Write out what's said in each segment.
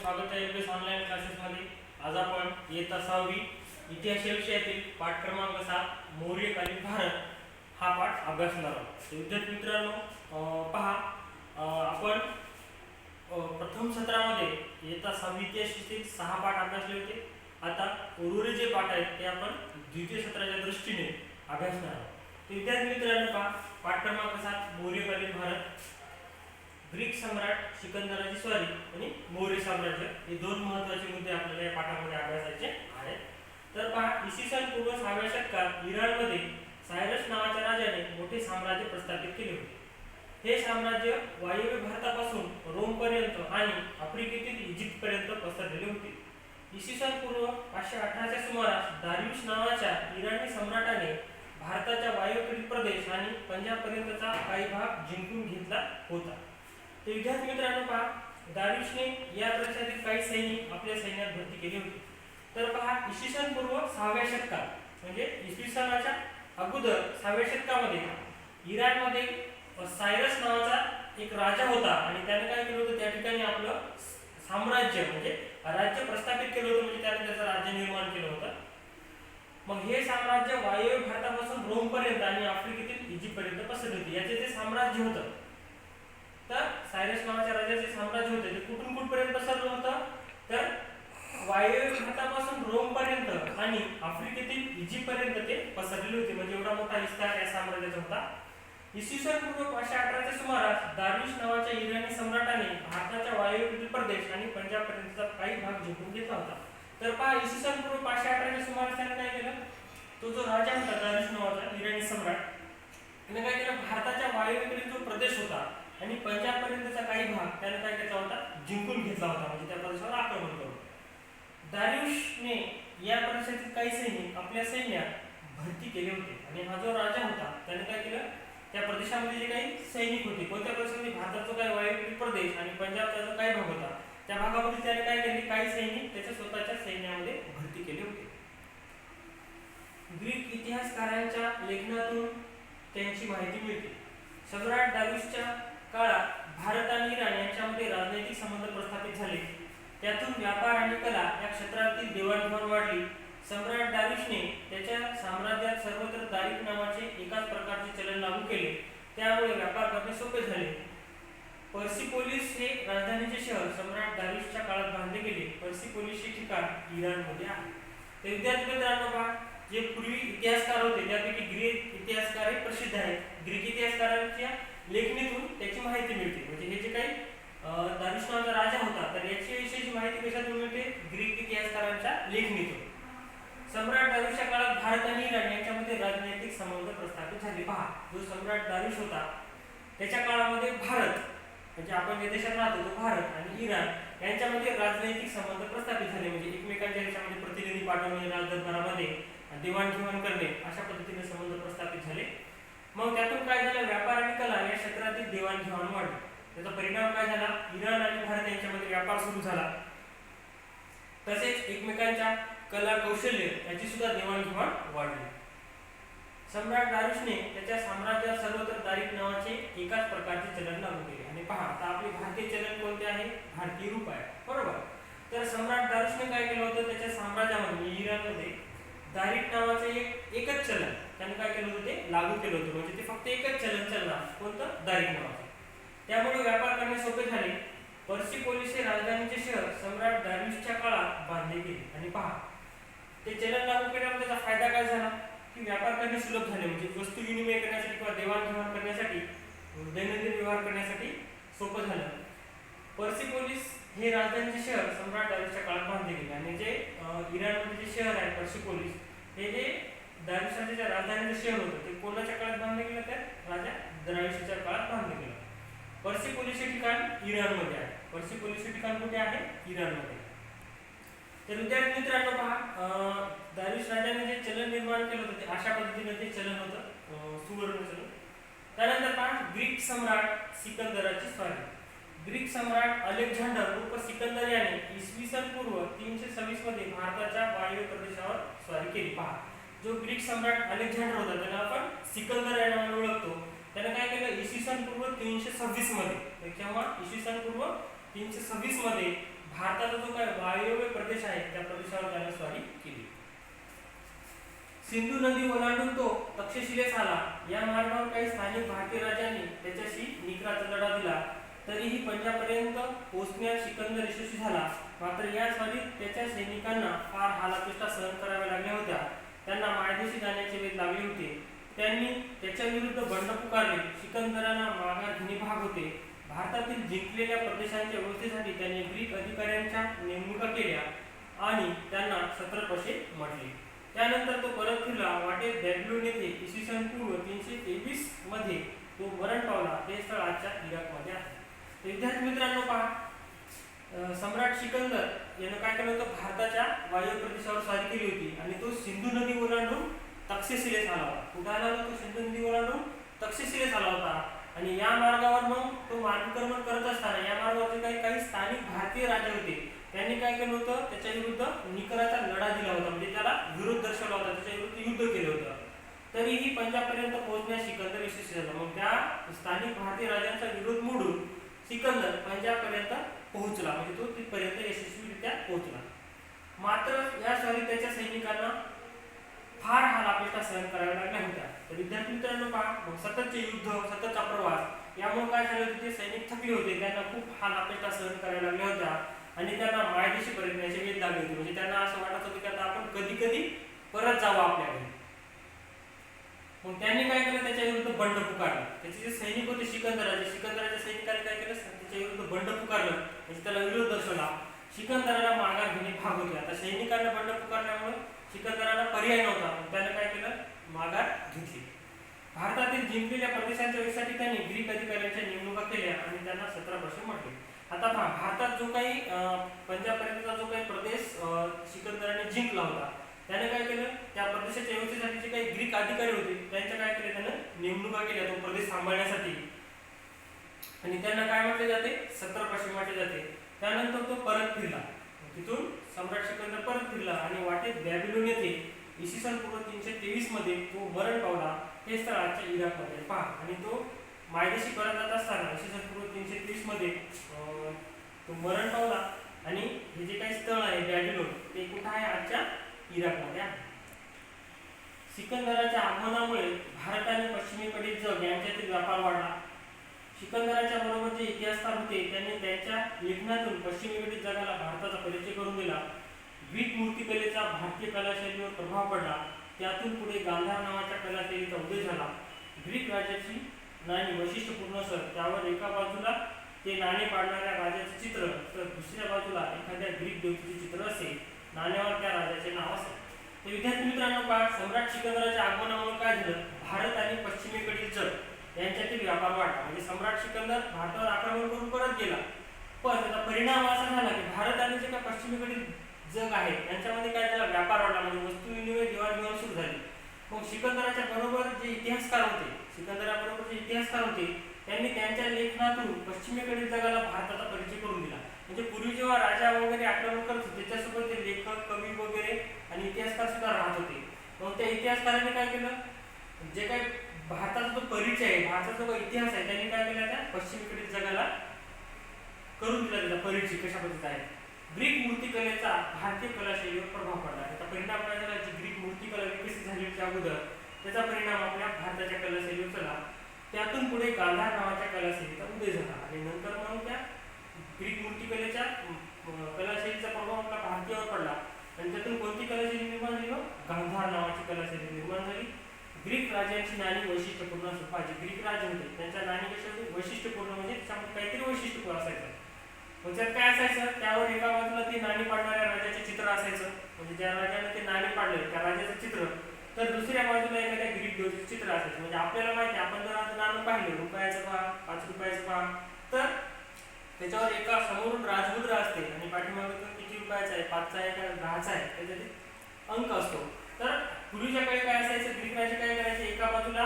स्वागत आहे MS online क्लासेसमध्ये। आज आपण इयत्ता 6वी इतिहास या विषयातील पाठ क्रमांक 7 मौर्यकालीन भारत हा पाठ अभ्यासणार आहोत। विद्यार्थी मित्रांनो, पहा, आपण प्रथम सत्रामध्ये इयत्ता 6वी इतिहासातील 6 पाठ अभ्यासले होते। आता उर्वरित जे पाठ आहेत ते आपण द्वितीय सत्राच्या दृष्टीने अभ्यासणार आहोत। विद्यार्थी मित्रांनो, पहा, पाठ क्रमांक 7 मौर्यकालीन भारत, ग्रीक सम्राट सिकंदराची स्वारी आणि मौर्य साम्राज्य हे दोन महत्त्वाचे मुद्दे आपल्याला या पाठामध्ये अभ्यासायचे आहेत। तर पहा, इसवी सन पूर्व 6व्या शतकात इराणमध्ये सायरस नावाच्या राजाने मोठे साम्राज्य प्रस्थापित केले होते। हे साम्राज्य वायव्य भारतापासून रोम पर्यंत आणि आफ्रिकेतील इजिप्त पर्यंत पसरलेले होते। इसवी सन पूर्व 518च्या सुमारास दारियुश नावाच्या इराणी सम्राटाने भारताच्या वायव्येकडील प्रदेश आणि पंजाब पर्यंतचा काही भाग जिंकून घेतला होता। तर विद्यार्थी मित्रांनो, पहा, दारियुशने या प्रदेशातील काही सैनिक आपल्या सैन्यात भरती केली होती। तर पहा, इसवी सन पूर्व 6व्या शतकात म्हणजे इसवी सनाच्या अगोदर 6व्या शतकामध्ये इराणमध्ये सायरस नावाचा एक राजा होता आणि त्याने काय केलं होतं, त्या ठिकाणी आपलं साम्राज्य म्हणजे राज्य प्रस्थापित केलं होतं, म्हणजे त्याने त्याचं राज्य निर्माण केलं होतं। मग हे साम्राज्य वायव्य भारतापासून रोम पर्यंत आणि आफ्रिकेतील इजिप्त पर्यंत पसरले होते। याचे जे साम्राज्य होतं, तर सायरस नावाच्या राजाचे साम्राज्य होते ते कुठून कुठपर्यंत पसरलं होतं, तर वायव्य भारतापासून रोम पर्यंत आणि आफ्रिकेतील इजिप्त पर्यंत ते पसरलेले होते। म्हणजे एवढा मोठा विस्तार या साम्राज्याचा होता। इसवी सन पूर्व 518च्या सुमारास दारियुश नावाच्या इराणी सम्राटाने भारताच्या वायव्येकडील प्रदेश आणि पंजाब पर्यंतचा काही भाग जिंकून घेतला होता। तर पहा, इसवी सन पूर्व 518च्या सुमारास त्याने काय केलं, तो जो राजा होता दारियुश नावाचा इराणी सम्राट, त्याने काय केलं, भारताच्या वायव्येकडील जो प्रदेश होता आणि पंजाब पर्यंतचा काही भाग त्याने काय केला होता, जिंकून घेतला होता, म्हणजे त्या प्रदेशावर आक्रमण करून। दारियुशने या प्रदेशातील काही सैनिक आपल्या सैन्यात भरती केले होते आणि हा जो राजा होता त्याने काय केलं, त्या प्रदेशामध्ये जे काही सैनिक होते, कोणत्या प्रदेशामध्ये, भारताचा काही वायव्येकडील प्रदेश आणि पंजाबचा जो काही भाग होता त्या भागामध्ये त्याने काय केले, काही सैनिक त्याच्या स्वतःच्या सैन्यामध्ये भरती केले होते। ग्रीक इतिहासकारांच्या लेखनातून त्यांची माहिती मिळते। सम्राट दारियुशच्या काळात भारत आणि इराण यांच्यामध्ये राजनैतिक संबंध प्रस्थापित झाले। त्यातून व्यापार आणि कला या क्षेत्रातील देवाणघेवाण वाढली। सम्राट दारियुशने त्याच्या साम्राज्यात सर्वत्र दारिक नावाचे एकाच प्रकारचे चलन लागू केले, त्यामुळे व्यापार करणे सोपे झाले। पर्सिपोलिस हे राजधानीचे शहर सम्राट दारियुशच्या काळात बांधले गेले। पर्सिपोलिस हे ठिकाण इराणमध्ये आहे। तर विद्यार्थी मित्रांनो, पहा, जे पूर्वी इतिहासकार होते त्यापैकी ग्रीक इतिहासकार हे प्रसिद्ध आहेत। ग्रीक इतिहासकारांच्या लेखणीतून त्याची माहिती मिळते। म्हणजे हे जे काही दारियुश नावाचा राजा होता, तर याची विशेष माहिती कशातून मिळते, ग्रीक इतिहासकारांच्या लेखणीतून। सम्राट दारियुशच्या काळात भारत आणि इराण यांच्यामध्ये राजनैतिक संबंध प्रस्थापित झाले। पहा, जो सम्राट दारियुश होता त्याच्या काळामध्ये भारत म्हणजे आपण जे देशात राहतो तो भारत आणि इराण यांच्यामध्ये राजनैतिक संबंध प्रस्थापित झाले। म्हणजे एकमेकांच्या याच्यामध्ये प्रतिनिधी पाठवणे, राजदरबारामध्ये देवाणघेवाण करणे, अशा पद्धतीने संबंध प्रस्थापित झाले। मग त्यातून काय झालं, व्यापार आणि कला या क्षेत्रातील देवाणघेवाण वाढली। त्याचा परिणाम काय झाला, इराण आणि भारत यांच्यामध्ये व्यापार सुरू झाला। तसेच एकमेकांच्या कला कौशल्य याची सुद्धा देवाणघेवाण वाढली। सम्राट दारियुशने त्याच्या साम्राज्यात सर्वत्र दारिक नावाचे एकाच प्रकारचे चलन लागू केले। आणि पहा, आता आपले भारतीय चलन कोणते आहे, भारतीय रुपये, बरोबर। तर सम्राट दारियुशने काय केलं होतं, त्याच्या साम्राज्यामध्ये इराणमध्ये दारिक नावाचे एकच चलन त्याने काय केलं होतं, ते लागू केलं होतं। म्हणजे ते फक्त एकच चलन चालणार, कोणतं, दारिक नावाचे। त्यामुळे व्यापार करणे सोपे झाले। पर्सिपोलिस हे राजधानीचे शहर सम्राट दारियुशच्या काळात बांधले गेले। आणि पहा, ते चलन लागू केल्यामुळे त्याचा फायदा काय झाला, की व्यापार करणे सुलभ झाले। म्हणजे वस्तू विनिमय करण्यासाठी किंवा देवाणघेवाण करण्यासाठी, दैनंदिन व्यवहार करण्यासाठी सोपं झालं। पर्सिपोलिस हे राजधानीचे शहर सम्राट दारियुशच्या काळात बांधले गेले। आणि जे इराणमध्ये जे शहर आहे पर्सिपोलिस, हे जे दारियुशचे जे राजधानीचे शहर होतं ते कोणाच्या काळात बांधले गेलं, तर राजा दारियुशच्या काळात बांधले गेलं। पर्सिपोलिस हे ठिकाण इराणमध्ये आहे। पर्सिपोलिस हे ठिकाण कुठे आहे, इराणमध्ये। तर विद्यार्थी मित्रांनो, पहा, दारियुश राजाने जे चलन निर्माण केलं होतं ते अशा पद्धतीने ते चलन होतं, सुवर्ण चलन। त्यानंतर पहा, ग्रीक सम्राट सिकंदराची स्वारी। ग्रीक सम्राट अलेक्झांडर उर्फ सिकंदर याने इसवी सन पूर्व 326 मध्ये भारताच्या वायव्य प्रदेशावर स्वारी केली। पहा, जो ग्रीक सम्राट अलेक्झांडर होता त्याला आपण सिकंदर या नावाने ओळखतो। त्याने काय केलं, इसवी सन पूर्व 326 मध्ये, तेव्हा इसवी सन पूर्व 326 मध्ये भारताचा जो काय वायव्य प्रदेश आहे त्या प्रदेशावर त्याने स्वारी केली. सिंधू नदी ओलांडून तो तक्षशिलेस आला. या मार्गावर काही स्थानिक भारतीय राजांनी त्याच्याशी निकराचा लढा दिला. तरीही पंजाबपर्यंत पोहोचण्यात सिकंदर यशस्वी झाला. मात्र या स्वारीत त्याच्या सैनिकांना फार हालापेष्टा सहन कराव्या लागल्या होत्या. त्यांना मायदेशी जाण्याचे वेध लागले होते. त्यांनी त्याच्या विरुद्ध बंड पुकारले. सिकंदरांना माघार घेणे भाग होते. भारतातील जिंकलेल्या प्रदेशांच्या व्यवस्थेसाठी त्यांनी ग्रीक अधिकाऱ्यांच्या नेमणुका केल्या आणि त्यांना सत्रपशे म्हटले. त्यानंतर तो परत फिरला. वाटेत बॅबिलोन येथे इसवी सन पूर्व 323 मध्ये तो मरण पावला. हे स्थळ आजच्या इराकमध्ये आहे. विद्यार्थी मित्रांनो पहा, सम्राट सिकंदर यानं काय केलं होतं, भारताच्या वायव्य प्रदेशावर स्वारी केली होती आणि तो सिंधू नदी ओलांडून तक्षशिलेस आला होता. कुठे आला होता तो? सिंधू नदी ओलांडून तक्षशिलेस आला होता. आणि या मार्गावर मग तो मार्गक्रमण करत असताना या मार्गावरचे काही स्थानिक भारतीय राजे होते. त्यांनी काय केलं होतं, त्याच्या विरुद्ध निकराचा लढा दिला होता. म्हणजे त्याला विरोध दर्शवला होता, त्याच्या विरुद्ध युद्ध केलं होतं. तरीही पंजाबपर्यंत पोहोचण्यास सिकंदर यशस्वी झाला. मग त्या स्थानिक भारतीय राजांचा विरोध मोडून सिकंदर पंजाबपर्यंत पोहोचला. म्हणजे तो तिथपर्यंत यशस्वीरित्या पोहोचला. मात्र या स्वारीत त्याच्या सैनिकांना फार हालापेष्टा सहन कराव्या लागल्या होत्या. तर विद्यार्थी मित्रांनो पहा, मग सततचे युद्ध, सततचा प्रवास यामुळे काय झालं होतं, ते सैनिक थकले होते. त्यांना खूप हालापेष्टा सहन कराव्या लागल्या होत्या आणि त्यांना मायदेशी परत येण्याचे वेध लागले होते. म्हणजे त्यांना असं वाटत होतं की आता आपण कधी कधी परत जावं आपल्या घरी. मग त्यांनी काय केलं, त्याच्या विरुद्ध बंड पुकारलं. त्याचे जे सैनिक होते सिकंदराच्या सैनिकांनी काय केलं, त्याच्या विरुद्ध बंड पुकारलं. म्हणजे त्याला विरोध दर्शवला. सिकंदराला माघार घेणे भाग होते. आता सैनिकांना बंड पुकारल्यामुळे सिकंदराला पर्याय नव्हता. त्याने काय केलं, माघार घेतली. भारतातील जिंकलेल्या प्रदेशांच्या विषयासाठी त्यांनी ग्रीक अधिकाऱ्यांच्या नेमणुका केल्या आणि त्यांना 17 वर्षे म्हटले. आता पहा, भारतात जो काही पंजाबपर्यंतचा जो काही प्रदेश सिकंदराने जिंकला होता, त्याने काय केलं, त्या प्रदेशाच्या व्यवस्थेसाठी जे काही ग्रीक अधिकारी होते त्यांच्या काय केले, त्याने नेमणुका केल्या तो प्रदेश सांभाळण्यासाठी. आणि त्यांना काय म्हटले जाते, 17 वर्षे म्हटले जाते. त्यानंतर तो परत फिरला. तिथून सम्राट सिकंदर परत फिरला आणि वाटेत बॅबिलोन येथे इसवी सन पूर्व 323 मध्ये तो मरण पावला. हे स्थळ आजच्या इराकमध्ये पहा. आणि तो मायदेशी परत जात असताना इसवी सन पूर्व 330 मध्ये तो मरण पावला. आणि हे जे काही स्थळ आहे बॅबिलोन, ते कुठे आहे, आजच्या इराकमध्ये आहे. सिकंदराच्या आगमनामुळे भारत आणि पश्चिमेकडील जग यांच्यातील व्यापार वाढला. सिकंदराच्या बरोबर जे इतिहासकार होते त्यांनी त्यांच्या लेखनातून पश्चिमेकडील जगाला भारताचा परिचय करून दिला. ग्रीक मूर्तिकलेचा भारतीय कलाशैलीवर प्रभाव पडला. त्यातून पुढे गांधार नावाच्या कलाशैलीचा उदय झाला. ग्रीक राजाची नाणी वैशिष्ट्यपूर्ण असत. त्यावर एका बाजूला ते नाणे पाडणाऱ्या राजाचे चित्र तर दुसऱ्या बाजूला एखाद्या ग्रीक देवतेचे चित्र असे. नाण्यावर त्या राजाचे नाव असे. तर विद्यार्थी मित्रांनो पहा, सम्राट सिकंदराच्या आगमनामुळे काय झालं, भारत आणि पश्चिमेकडील जग यांच्यातील व्यापार वाढला. म्हणजे सम्राट सिकंदर भारतावर आक्रमण करून परत गेला, पण त्याचा परिणाम असा झाला की भारत आणि जे काही पश्चिमेकडील जग आहे यांच्यामध्ये काय झाला, व्यापार वाढला. म्हणजे वस्तू विनिमय देवाणघेवाण सुरू झाली. मग सिकंदराच्या बरोबर जे इतिहासकार होते त्यांनी त्यांच्या लेखनातून पश्चिमेकडील जगाला भारताचा परिचय करून दिला. म्हणजे पूर्वी जेव्हा राजा वगैरे आक्रमण करत होते त्याच्यासोबत ते लेखक, कवी वगैरे आणि इतिहासकार सुद्धा राहत होते. मग त्या इतिहासकारांनी काय केलं, जे काही भारताचा जो परिचय आहे, भारताचा जो इतिहास आहे, त्यांनी काय केलं, त्या पश्चिमेकडील जगाला करून दिला. त्याचा परिचय कशा पद्धतीचा आहे. ग्रीक मूर्तिकलेचा भारतीय कलाशैलीवर प्रभाव पडला. त्याचा परिणाम काय झाला, जी ग्रीक मूर्तिकला विकसित झाल्याच्या अगोदर त्याचा परिणाम आपल्या भारताच्या कलाशैलीवर झाला. त्यातून पुढे गांधार नावाच्या कलाशैलीचा उदय झाला आणि नंतर मग त्या ग्रीक मूर्तिकलेच्या कलाशैलीचा प्रभाव आपल्या भारतीयावर पडला. आणि त्यातून कोणती कलाशैली निर्माण झाली, गांधार नावाची कलाशैली निर्माण झाली. ग्रीक राजांची नाणी वैशिष्ट्यपूर्ण असत. पाहिजे ग्रीक राजे होते, त्यांच्या नाणी कशा होती, वैशिष्ट्यपूर्ण. म्हणजे त्याच्यामध्ये काहीतरी वैशिष्ट्यपूर्ण असायचं. मग त्यात काय असायचं, त्यावर एका बाजूला ते नाणी पाडणाऱ्या राजाचे चित्र असायचं. म्हणजे ज्या राजाने ते नाणी पाडले त्या राजाचं चित्र, तर दुसऱ्या बाजूला एखाद्या ग्रीक देवतेचे चित्र असायचं. म्हणजे आपल्याला माहिती आहे, आपण जर आता नाणं पाहिलं, रुपयाचं पहा, 5 रुपयाचं पहा, तर त्याच्यावर एका समोरून राजमुद्रा असते आणि पाठीमागे किती रुपयाचा आहे, 5चा आहे का 10चा आहे, त्याच्यात अंक असतो. तर पूर्वीच्या काळी काय असायचं, ग्रीक राजे काय करायचे, एका बाजूला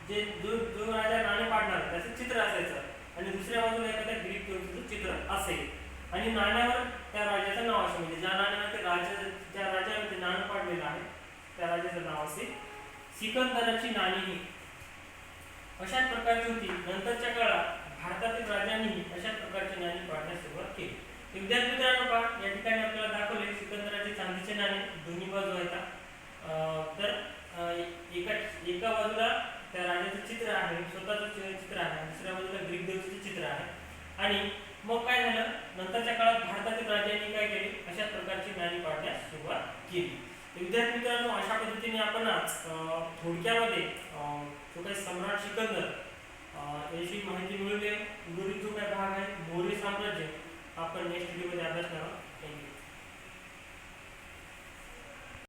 जो राजा नाणे पाडणार त्याचं चित्र असायचं आणि दुसऱ्या बाजूला एखाद्या ग्रीक देवतेचं चित्र असेल आणि नाण्यावर त्या राजाचं नाव असेल. म्हणजे ज्या नाण्याने ज्या राजाने ते नाणं पाडलेलं आहे त्या राजाचं नाव असेल. सिकंदराची नाणी ही अशाच प्रकारची होती. नंतरच्या काळात भारतातील राजांनी अशाच प्रकारची नाणी पाडण्यास सुरुवात केली. विद्यार्थी मित्रांनो पहा, या ठिकाणी आपल्याला दाखवले सिकंदराचे चांदीचे नाणे दोन्ही बाजू आहेत. तर एका एका बाजूला त्या राजाचं चित्र आहे, स्वतःचं चित्र आहे, आणि दुसऱ्या बाजूला ग्रीक देवतेचे चित्र आहे. आणि मग काय झालं, नंतरच्या काळात भारतातील राजांनी काय केले, अशा प्रकारची नाणी पाडण्यास सुरुवात केली. विद्यार्थी मित्रांनो, अशा पद्धतीने आपण थोडक्यामध्ये जो काही सम्राट सिकंदर याची माहिती मिळवली. उर्वरित जो काही भाग आहे मौर्य साम्राज्य आपण नेक्स्ट व्हिडिओमध्ये अभ्यास करणार.